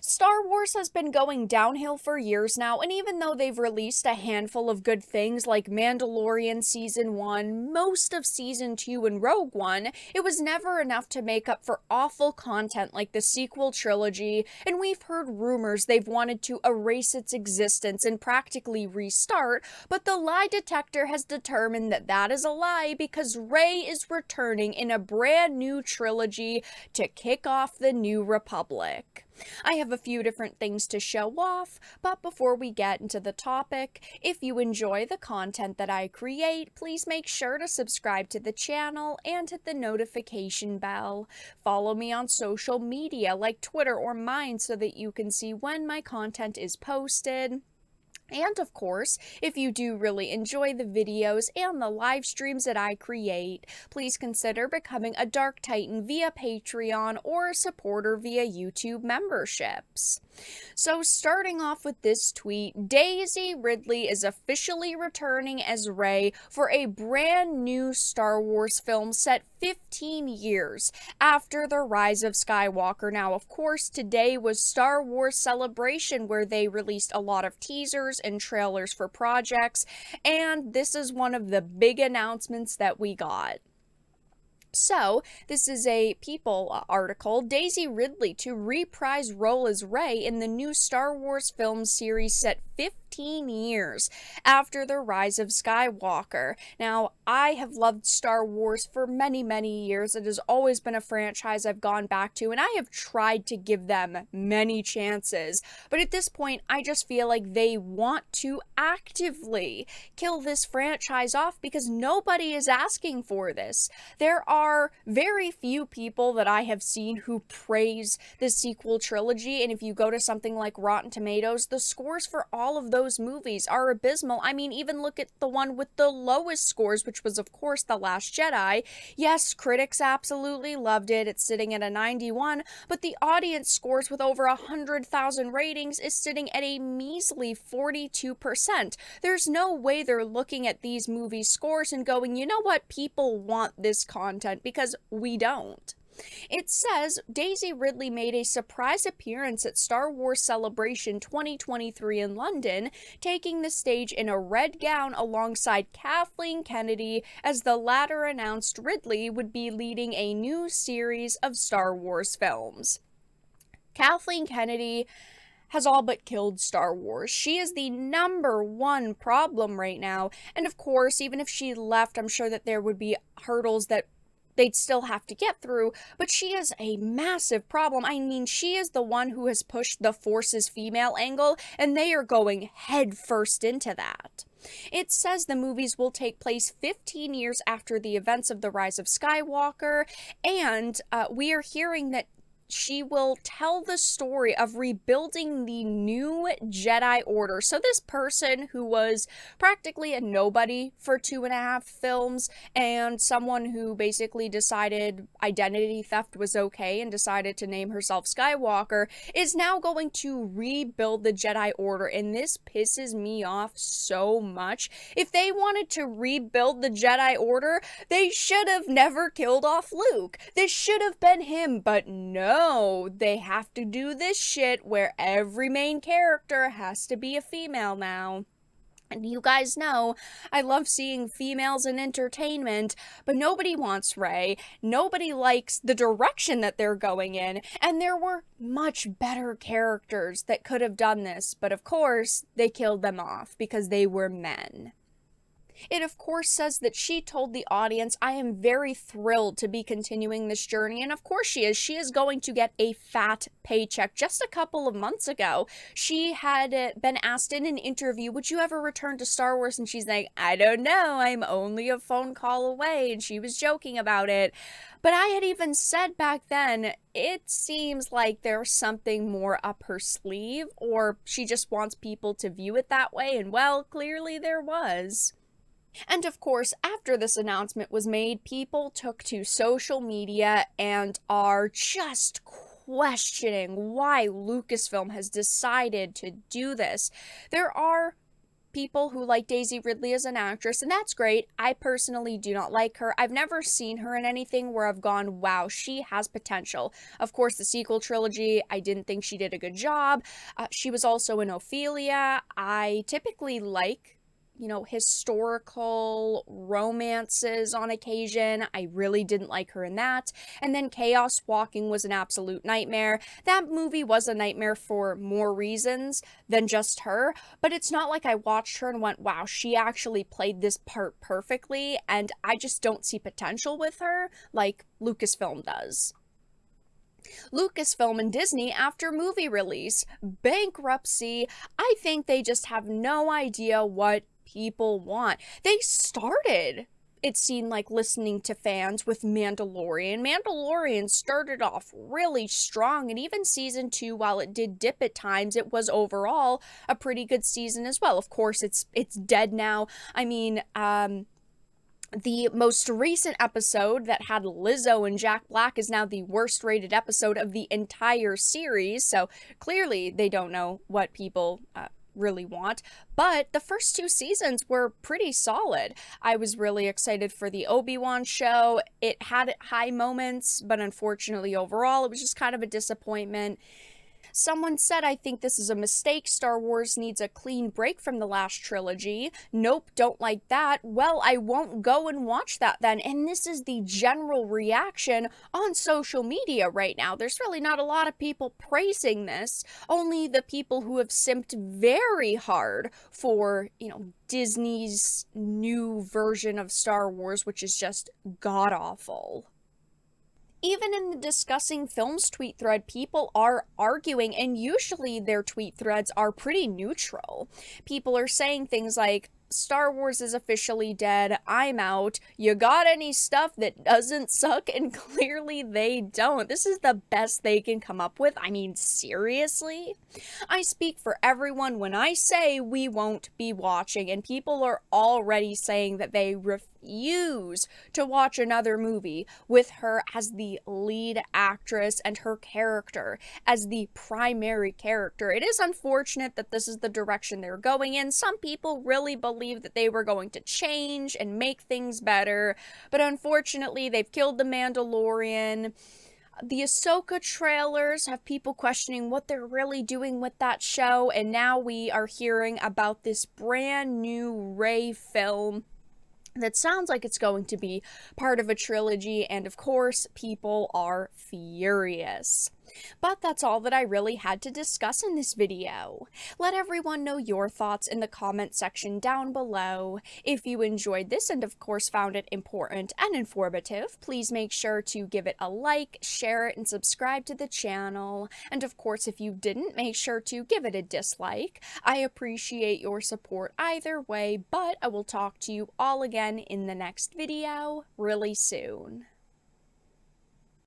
Star Wars has been going downhill for years now, and even though they've released a handful of good things like Mandalorian Season 1, most of Season 2, and Rogue One, it was never enough to make up for awful content like the sequel trilogy, and we've heard rumors they've wanted to erase its existence and practically restart, but the lie detector has determined that that is a lie because Rey is returning in a brand new trilogy to kick off the New Republic. I have a few different things to show off, but before we get into the topic, if you enjoy the content that I create, please make sure to subscribe to the channel and hit the notification bell. Follow me on social media like Twitter or mine so that you can see when my content is posted. And of course, if you do really enjoy the videos and the live streams that I create, please consider becoming a Dark Titan via Patreon or a supporter via YouTube memberships. So starting off with this tweet, Daisy Ridley is officially returning as Rey for a brand new Star Wars film set 15 years after the rise of Skywalker. Now, of course, today was Star Wars Celebration, where they released a lot of teasers and trailers for projects, and this is one of the big announcements that we got. So, this is a People article. Daisy Ridley to reprise role as Rey in the new Star Wars film series set 15 years after the rise of Skywalker. Now, I have loved Star Wars for many, many years. It has always been a franchise I've gone back to, and I have tried to give them many chances. But at this point, I just feel like they want to actively kill this franchise off because nobody is asking for this. There are very few people that I have seen who praise the sequel trilogy, and if you go to something like Rotten Tomatoes, the scores for all of those movies are abysmal. I mean, even look at the one with the lowest scores, which was, of course, The Last Jedi. Yes, critics absolutely loved it. It's sitting at a 91, but the audience scores with over 100,000 ratings is sitting at a measly 42%. There's no way they're looking at these movie scores and going, you know what, people want this content, because we don't. It says Daisy Ridley made a surprise appearance at Star Wars Celebration 2023 in London, taking the stage in a red gown alongside Kathleen Kennedy, as the latter announced Ridley would be leading a new series of Star Wars films. Kathleen Kennedy has all but killed Star Wars. She is the #1 problem right now, and of course, even if she left, I'm sure that there would be hurdles that they'd still have to get through, but she is a massive problem. I mean, she is the one who has pushed the Force's female angle, and they are going head first into that. It says the movies will take place 15 years after the events of the rise of Skywalker, and we are hearing that she will tell the story of rebuilding the new Jedi Order. So this person who was practically a nobody for 2.5 films, and someone who basically decided identity theft was okay and decided to name herself Skywalker, is now going to rebuild the Jedi Order, and this pisses me off so much. If they wanted to rebuild the Jedi Order, they should have never killed off Luke. This should have been him, but no. They have to do this shit where every main character has to be a female now. And you guys know, I love seeing females in entertainment, but nobody wants Rey. Nobody likes the direction that they're going in, and there were much better characters that could have done this, but of course, they killed them off because they were men. It of course says that she told the audience, I am very thrilled to be continuing this journey, and of course she is. She is going to get a fat paycheck. Just a couple of months ago, she had been asked in an interview, would you ever return to Star Wars? And she's like, I don't know, I'm only a phone call away, and she was joking about it. But I had even said back then, it seems like there's something more up her sleeve, or she just wants people to view it that way, and well, clearly there was. And of course, after this announcement was made, people took to social media and are just questioning why Lucasfilm has decided to do this. There are people who like Daisy Ridley as an actress, and that's great. I personally do not like her. I've never seen her in anything where I've gone, wow, she has potential. Of course, the sequel trilogy, I didn't think she did a good job. She was also in Ophelia. I typically like historical romances on occasion. I really didn't like her in that. And then Chaos Walking was an absolute nightmare. That movie was a nightmare for more reasons than just her, but it's not like I watched her and went, wow, she actually played this part perfectly, and I just don't see potential with her like Lucasfilm does. Lucasfilm and Disney after movie release, bankruptcy. I think they just have no idea what people want. They started, it seemed like, listening to fans with Mandalorian. Mandalorian started off really strong, and even season 2, while it did dip at times, it was overall a pretty good season as well. Of course, it's dead now. I mean, the most recent episode that had Lizzo and Jack Black is now the worst rated episode of the entire series, so clearly they don't know what people really want. But the first 2 seasons were pretty solid. I was really excited for the Obi-Wan show. It had high moments, but unfortunately overall it was just kind of a disappointment. Someone said, I think this is a mistake. Star Wars needs a clean break from the last trilogy. Nope, don't like that. Well, I won't go and watch that then. And this is the general reaction on social media right now. There's really not a lot of people praising this. Only the people who have simped very hard for, Disney's new version of Star Wars, which is just god-awful. Even in the discussing films tweet thread, people are arguing, and usually their tweet threads are pretty neutral. People are saying things like, Star Wars is officially dead, I'm out, you got any stuff that doesn't suck? And clearly they don't. This is the best they can come up with. I mean, seriously? I speak for everyone when I say we won't be watching, and people are already saying that they refuse to watch another movie with her as the lead actress and her character as the primary character. It is unfortunate that this is the direction they're going in. Some people really believe that they were going to change and make things better, but unfortunately they've killed the Mandalorian. The Ahsoka trailers have people questioning what they're really doing with that show, and now we are hearing about this brand new Rey film that sounds like it's going to be part of a trilogy, and of course, people are furious. But that's all that I really had to discuss in this video. Let everyone know your thoughts in the comment section down below. If you enjoyed this and of course found it important and informative, please make sure to give it a like, share it, and subscribe to the channel. And of course, if you didn't, make sure to give it a dislike. I appreciate your support either way, but I will talk to you all again in the next video really soon.